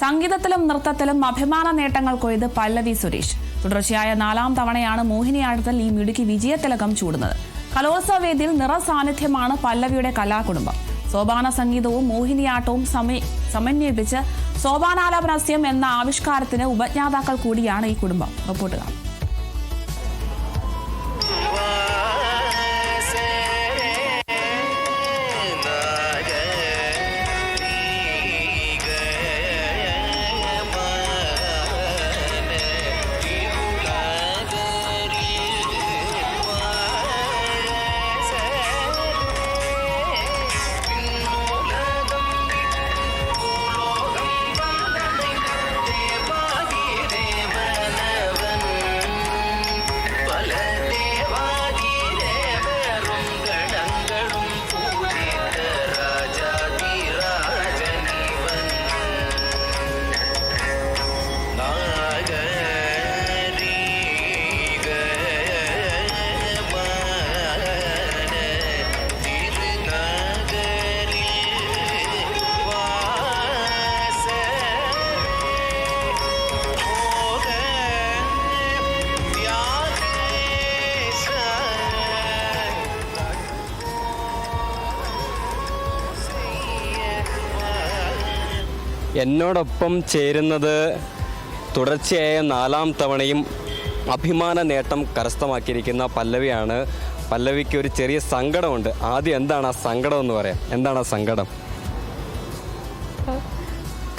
സംഗീതത്തിലും നൃത്തത്തിലും അഭിമാന നേട്ടങ്ങൾ കൊയ്ത് പല്ലവി സുരേഷ്. തുടർച്ചയായ 4ാം തവണയാണ് മോഹിനിയാട്ടത്തിൽ ഈ മിടുക്കി വിജയത്തിലകം ചൂടുന്നത്. കലോത്സവ വേദിയിൽ നിറസാന്നിധ്യമാണ് പല്ലവിയുടെ കലാകുടുംബം. സോപാന സംഗീതവും മോഹിനിയാട്ടവും സമന്വയിപ്പിച്ച് സോപാനാലാപനസ്യം എന്ന ആവിഷ്കാരത്തിന് ഉപജ്ഞാതാക്കൾ കൂടിയാണ് ഈ കുടുംബം. റിപ്പോർട്ട് കാണാം. എന്നോടൊപ്പം ചേരുന്നത് തുടർച്ചയായ 4ാം തവണയും അഭിമാന നേട്ടം കരസ്ഥമാക്കിയിരിക്കുന്ന പല്ലവിയാണ്. പല്ലവിക്ക് ഒരു ചെറിയ സങ്കടമുണ്ട്. ആദ്യം എന്താണ് ആ സങ്കടം എന്ന് പറയാം. എന്താണ് ആ സങ്കടം?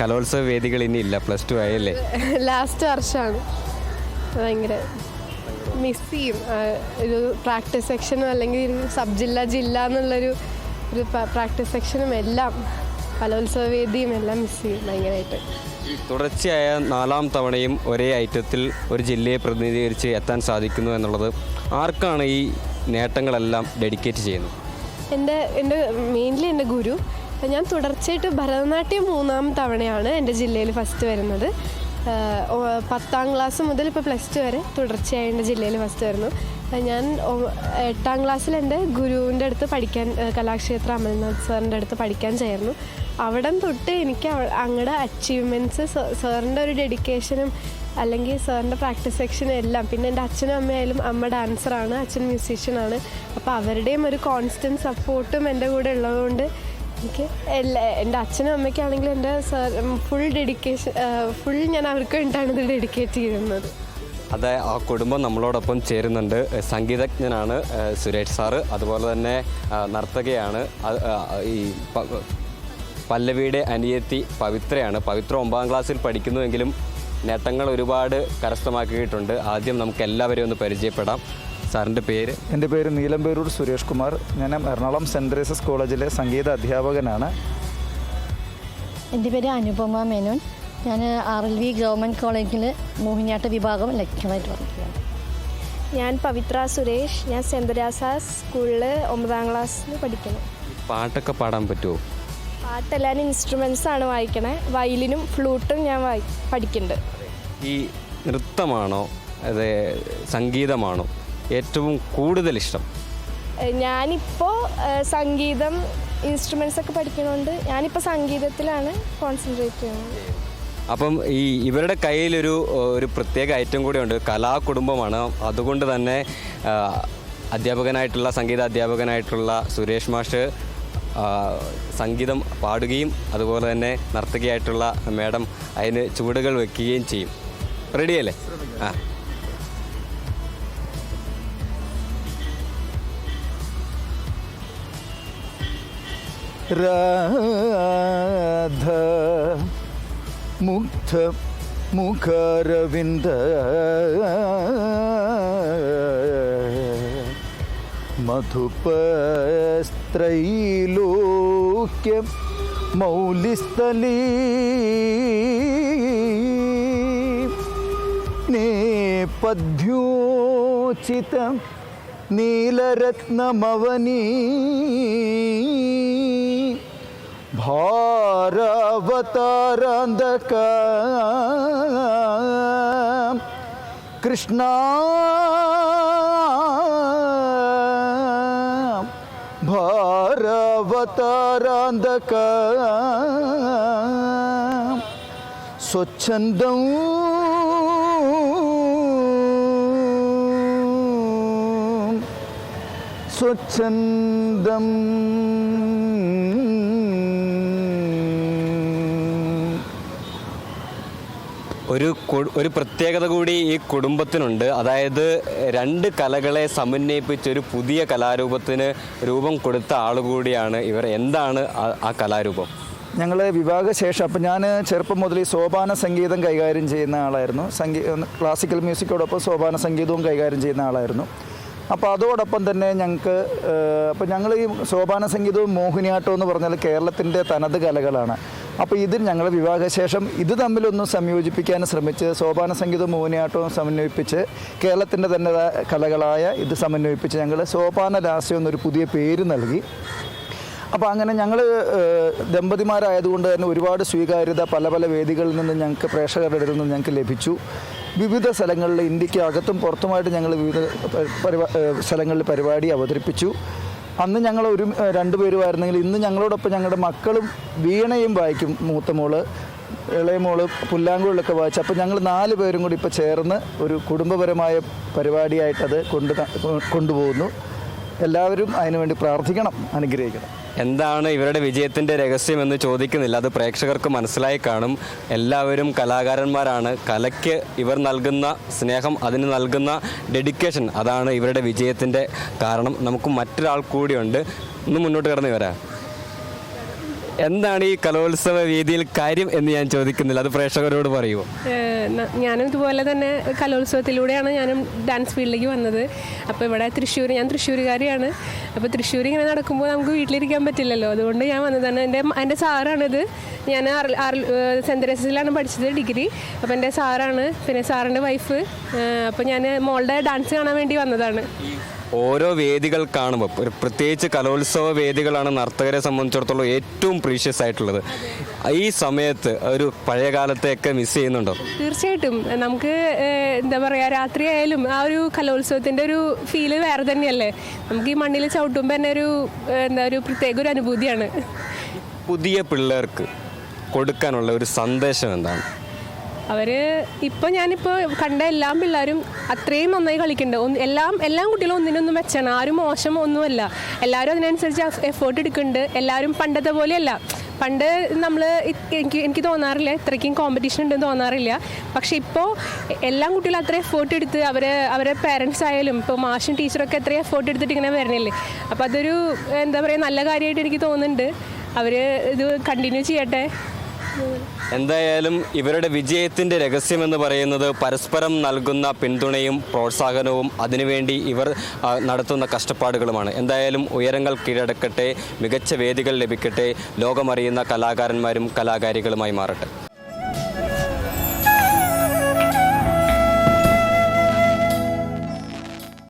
കലോത്സവ വേദികൾ ഇനി ഇല്ല, +2 ആയല്ലേ? ലാസ്റ്റ് വർഷമാണ്. ഭയങ്കര മിസ് ചെയ്യും. ഒരു പ്രാക്ടീസ് സെക്ഷനും അല്ലെങ്കിൽ ഒരു സബ് ജില്ല എന്നുള്ളൊരു പ്രാക്ടീസ് സെക്ഷനും എല്ലാം കലോത്സവ വേദിയും എല്ലാം മിസ് ചെയ്യും ഭയങ്കരമായിട്ട്. തുടർച്ചയായ 4ാം തവണയും ഒരേ ഐറ്റത്തിൽ ഒരു ജില്ലയെ പ്രതിനിധീകരിച്ച് എത്താൻ സാധിക്കുന്നു എന്നുള്ളത് ആർക്കാണ് ഈ നേട്ടങ്ങളെല്ലാം ഡെഡിക്കേറ്റ് ചെയ്യുന്നത്? എൻ്റെ മെയിൻലി എൻ്റെ ഗുരു. ഞാൻ തുടർച്ചയായിട്ട് ഭരതനാട്യം 3ാം തവണയാണ് എൻ്റെ ജില്ലയിൽ ഫസ്റ്റ് വരുന്നത്. 10ാം ക്ലാസ് മുതൽ ഇപ്പോൾ +2 വരെ തുടർച്ചയായി എൻ്റെ ജില്ലയിൽ ഫസ്റ്റ് വരുന്നു. ഞാൻ 8ാം ക്ലാസ്സിൽ എൻ്റെ ഗുരുവിൻ്റെ അടുത്ത് പഠിക്കാൻ, കലാക്ഷേത്ര അമൽനാഥ് സാറിൻ്റെ അടുത്ത് പഠിക്കാൻ ചേർന്നു. അവിടെ തൊട്ട് എനിക്ക് അങ്ങടെ അച്ചീവ്മെൻറ്റ്സ്, സാറിൻ്റെ ഒരു ഡെഡിക്കേഷനും അല്ലെങ്കിൽ സാറിൻ്റെ പ്രാക്ടീസ് സെക്ഷനും എല്ലാം, പിന്നെ എൻ്റെ അച്ഛനും അമ്മയായാലും, അമ്മ ഡാൻസറാണ്, അച്ഛൻ മ്യൂസീഷ്യനാണ്. അപ്പോൾ അവരുടെയും ഒരു കോൺസ്റ്റൻറ്റ് സപ്പോർട്ടും എൻ്റെ കൂടെ ഉള്ളതുകൊണ്ട് എനിക്ക് എൻ്റെ അച്ഛനും അമ്മയ്ക്കാണെങ്കിലും എൻ്റെ ഫുൾ ഡെഡിക്കേഷൻ, ഫുൾ ഞാൻ അവർക്ക് വേണ്ടിയിട്ടാണ് ഇത് ഡെഡിക്കേറ്റ് ചെയ്യുന്നത്. അതെ, ആ കുടുംബം നമ്മളോടൊപ്പം ചേരുന്നുണ്ട്. സംഗീതജ്ഞനാണ് സുരേഷ് സാറ്, അതുപോലെ തന്നെ നർത്തകയാണ്. ഈ പല്ലവിയുടെ അനിയത്തി പവിത്രയാണ്. പവിത്ര 9ാം ക്ലാസ്സിൽ പഠിക്കുന്നുവെങ്കിലും നേട്ടങ്ങൾ ഒരുപാട് കരസ്ഥമാക്കിയിട്ടുണ്ട്. ആദ്യം നമുക്ക് എല്ലാവരെയും ഒന്ന് പരിചയപ്പെടാം. സാറിൻ്റെ പേര്? എൻ്റെ പേര് നീലംപേരൂർ സുരേഷ് കുമാർ. ഞാൻ എറണാകുളം സെൻറ് തെരേസസ് കോളേജിലെ സംഗീത അധ്യാപകനാണ്. എൻ്റെ പേര് അനുപമ മേനോൻ. ഞാൻ RLV ഗവൺമെൻറ് കോളേജിൽ മോഹിനിയാട്ട വിഭാഗം ലെക്ചറായിട്ട് വർക്കുകയാണ്. ഞാൻ പവിത്ര സുരേഷ്. ഞാൻ സെൻറ് തെരേസാസ് സ്കൂളിൽ 9ാം ക്ലാസ്സിൽ പഠിക്കുന്നു. പാട്ടൊക്കെ പാടാൻ പറ്റുമോ? പാട്ടെല്ലാവരും ഇൻസ്ട്രുമെൻസാണ് വായിക്കണേ. വയലിനും ഫ്ലൂട്ടും ഞാൻ പഠിക്കുന്നുണ്ട്. ഈ നൃത്തമാണോ അതെ സംഗീതമാണോ ഏറ്റവും കൂടുതൽ ഇഷ്ടം? ഞാനിപ്പോൾ സംഗീതം ഇൻസ്ട്രുമെൻസൊക്കെ പഠിക്കുന്നതുകൊണ്ട് ഞാനിപ്പോൾ സംഗീതത്തിലാണ് കോൺസെൻട്രേറ്റ് ചെയ്യുന്നത്. അപ്പം ഇവരുടെ കയ്യിലൊരു പ്രത്യേക ഐറ്റം കൂടിയുണ്ട്. കലാകുടുംബമാണ്. അതുകൊണ്ട് തന്നെ സംഗീത അധ്യാപകനായിട്ടുള്ള സുരേഷ് മാഷ് സംഗീതം പാടുകയും അതുപോലെ തന്നെ നർത്തകിയായിട്ടുള്ള മാഡം അതിന് ചുവടുകൾ വെക്കുകയും ചെയ്യും. റെഡിയല്ലേ? ആ, രാധ മുഗ്ധ മുഖരവിന്ദ മധുപസ്ത്രൈലോക്യ മൗലിസ്ഥലീ നേപഥ്യോചിത നീലരത്നമവനീ ഭാരവതാരാന്തക കൃഷ്ണ ഭാരവതാരാന്തക സ്വച്ഛന്തം സ്വച്ഛന്തം ഒരു പ്രത്യേകത കൂടി ഈ കുടുംബത്തിനുണ്ട്. അതായത് രണ്ട് കലകളെ സമന്വയിപ്പിച്ച് ഒരു പുതിയ കലാരൂപത്തിന് രൂപം കൊടുത്ത ആളുകൂടിയാണ് ഇവർ. എന്താണ് ആ കലാരൂപം? ഞങ്ങൾ വിവാഹശേഷം, അപ്പം ഞാൻ ചെറുപ്പം മുതൽ ഈ സോപാന സംഗീതം കൈകാര്യം ചെയ്യുന്ന ആളായിരുന്നു. ക്ലാസിക്കൽ മ്യൂസിക്കോടൊപ്പം സോപാന സംഗീതവും കൈകാര്യം ചെയ്യുന്ന ആളായിരുന്നു. അപ്പോൾ അതോടൊപ്പം തന്നെ ഞങ്ങൾക്ക് അപ്പോൾ ഞങ്ങൾ ഈ സോപാന സംഗീതവും മോഹിനിയാട്ടവും എന്ന് പറഞ്ഞാൽ കേരളത്തിൻ്റെ തനത് കലകളാണ്. അപ്പോൾ ഇതിൽ ഞങ്ങൾ വിവാഹശേഷം ഇത് തമ്മിലൊന്നും സംയോജിപ്പിക്കാൻ ശ്രമിച്ച് സോപാന സംഗീതവും മോഹിനിയാട്ടവും സമന്വയിപ്പിച്ച് കേരളത്തിൻ്റെ തന്നെ കലകളായ ഇത് സമന്വയിപ്പിച്ച് ഞങ്ങൾ സോപാന ലാസ്യം എന്നൊരു പുതിയ പേര് നൽകി. അപ്പോൾ അങ്ങനെ ഞങ്ങൾ ദമ്പതിമാരായതുകൊണ്ട് തന്നെ ഒരുപാട് സ്വീകാര്യത പല പല വേദികളിൽ നിന്ന് ഞങ്ങൾക്ക് പ്രേക്ഷകരുടെ ഇടയിൽ നിന്ന് ഞങ്ങൾക്ക് ലഭിച്ചു. വിവിധ സ്ഥലങ്ങളിൽ ഇന്ത്യക്ക് അകത്തും പുറത്തുമായിട്ട് ഞങ്ങൾ വിവിധ സ്ഥലങ്ങളിൽ പരിപാടി അവതരിപ്പിച്ചു. അന്ന് ഞങ്ങൾ രണ്ടുപേരുമായിരുന്നെങ്കിൽ ഇന്ന് ഞങ്ങളോടൊപ്പം ഞങ്ങളുടെ മക്കളും വീണയും വായിക്കും. മൂത്ത മോള്, ഇളയ മോള് പുല്ലാങ്കുഴലൊക്കെ വായിച്ചു. അപ്പോൾ ഞങ്ങൾ 4 പേരും കൂടി ഇപ്പോൾ ചേർന്ന് ഒരു കുടുംബപരമായ പരിപാടിയായിട്ടത് കൊണ്ടുപോകുന്നു. എല്ലാവരും അതിനുവേണ്ടി പ്രാർത്ഥിക്കണം, അനുഗ്രഹിക്കണം. എന്താണ് ഇവരുടെ വിജയത്തിൻ്റെ രഹസ്യമെന്ന് ചോദിക്കുന്നില്ല, അത് പ്രേക്ഷകർക്ക് മനസ്സിലായി കാണും. എല്ലാവരും കലാകാരന്മാരാണ്. കലയ്ക്ക് ഇവർ നൽകുന്ന സ്നേഹം, അതിന് നൽകുന്ന ഡെഡിക്കേഷൻ, അതാണ് ഇവരുടെ വിജയത്തിൻ്റെ കാരണം. നമുക്ക് മറ്റൊരാൾ കൂടിയുണ്ട്. ഒന്ന് മുന്നോട്ട് കടന്നു വരാം. എന്താണ് ഈ കലോത്സവ വേദിയിൽ കാര്യം എന്ന് ഞാൻ ചോദിക്കുന്നില്ല, അത് പ്രേക്ഷകരോട് പറയുമോ? ഞാനും ഇതുപോലെ തന്നെ കലോത്സവത്തിലൂടെയാണ് ഞാനും ഡാൻസ് ഫീൽഡിലേക്ക് വന്നത്. അപ്പോൾ ഇവിടെ ഞാൻ തൃശ്ശൂരുകാരിയാണ്. അപ്പോൾ തൃശ്ശൂർ ഇങ്ങനെ നടക്കുമ്പോൾ നമുക്ക് വീട്ടിലിരിക്കാൻ പറ്റില്ലല്ലോ, അതുകൊണ്ട് ഞാൻ വന്നതാണ്. എൻ്റെ സാറാണിത്. ഞാൻ സെൻറ്റ് തെരേസസിലാണ് പഠിച്ചത്, ഡിഗ്രി. അപ്പോൾ എൻ്റെ സാറാണ്, പിന്നെ സാറിൻ്റെ വൈഫ്. അപ്പോൾ ഞാൻ മോളുടെ ഡാൻസ് കാണാൻ വേണ്ടി വന്നതാണ്. ഓരോ വേദികൾ കാണുമ്പോൾ, ഒരു പ്രത്യേകിച്ച് കലോത്സവ വേദികളാണ് നർത്തകരെ സംബന്ധിച്ചിടത്തോളം ഏറ്റവും പ്രീഷ്യസ് ആയിട്ടുള്ളത്. ഈ സമയത്ത് ഒരു പഴയ കാലത്തെയൊക്കെ മിസ് ചെയ്യുന്നുണ്ടോ? തീർച്ചയായിട്ടും. നമുക്ക് എന്താ പറയുക, രാത്രി ആയാലും ആ ഒരു കലോത്സവത്തിൻ്റെ ഒരു ഫീല് വേറെ തന്നെയല്ലേ. നമുക്ക് ഈ മണ്ണിൽ ചവിട്ടുമ്പോൾ തന്നെ ഒരു പ്രത്യേക ഒരു അനുഭൂതിയാണ്. പുതിയ പിള്ളേർക്ക് കൊടുക്കാനുള്ള ഒരു സന്ദേശം എന്താണ്? ഞാനിപ്പോൾ കണ്ട എല്ലാ പിള്ളേരും അത്രയും നന്നായി കളിക്കുന്നുണ്ട്. എല്ലാ കുട്ടികളും ഒന്നിനൊന്നും മെച്ചാണ്. ആരും മോശം ഒന്നുമല്ല. എല്ലാവരും അതിനനുസരിച്ച് എഫേർട്ട് എടുക്കുന്നുണ്ട്. എല്ലാവരും പണ്ടത്തെ പോലെയല്ല. പണ്ട് എനിക്ക് തോന്നാറില്ല ഇത്രയ്ക്കും കോമ്പറ്റീഷൻ ഉണ്ടെന്ന് തോന്നാറില്ല. പക്ഷേ ഇപ്പോൾ എല്ലാ കുട്ടികളും അത്ര എഫേർട്ട് എടുത്ത് അവരെ പേരൻസ് ആയാലും ഇപ്പോൾ മാഷും ടീച്ചറൊക്കെ എത്ര എഫേർട്ട് എടുത്തിട്ട് ഇങ്ങനെ വരണില്ലേ. അപ്പോൾ അതൊരു എന്താ പറയുക, നല്ല കാര്യമായിട്ട് എനിക്ക് തോന്നുന്നുണ്ട്. അവർ ഇത് കണ്ടിന്യൂ ചെയ്യട്ടെ. എന്തായാലും ഇവരുടെ വിജയത്തിൻ്റെ രഹസ്യമെന്ന് പറയുന്നത് പരസ്പരം നൽകുന്ന പിന്തുണയും പ്രോത്സാഹനവും അതിനുവേണ്ടി ഇവർ നടത്തുന്ന കഷ്ടപ്പാടുകളുമാണ്. എന്തായാലും ഉയരങ്ങൾ കീഴടക്കട്ടെ, മികച്ച വേദികൾ ലഭിക്കട്ടെ, ലോകമറിയുന്ന കലാകാരന്മാരും കലാകാരികളുമായി മാറട്ടെ.